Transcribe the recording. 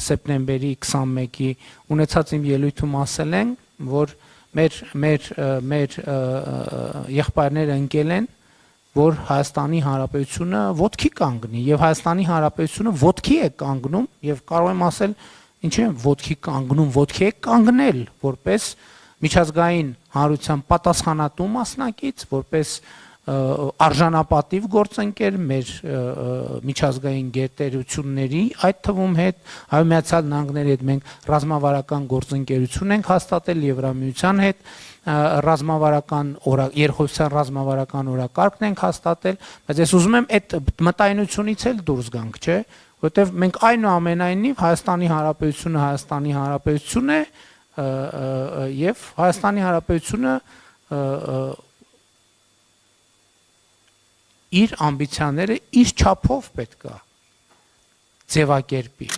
սեպտեմբերի 21-ի ունեցած իմ ելույթում ասել են, որ մեր եղբայրները ընկել են, որ Հայաստանի Հանրապետությունը ոտքի կանգնի եւ Հայաստանի Հանրապետությունը ոտքի է կանգնում եւ կարող եմ ասել ինչ է ոտքի կանգնում, ոտքի է կանգնել որպես միջազգային հանրության պատասխանատու մասնակից, որպես արժանապատիվ գործընկեր մեր միջազգային գերտերությունների, այդ թվում հետ Հայ Միացյալ Նահանգների հետ մենք ռազմավարական գործընկերություն ենք հաստատել Եվրամիության հետ, ռազմավարական երկխոսության ռազմավարական օրակարգն ենք հաստատել, բայց ես ուզում եմ այդ մտայնությունից էլ դուրս գանք, չէ, որովհետև մենք այնուամենայնիվ Հայաստանի Հանրապետություն է եւ Հայաստանի Հանրապետությունը իր ամբիցիաները իր չափով պետք է ձևակերպի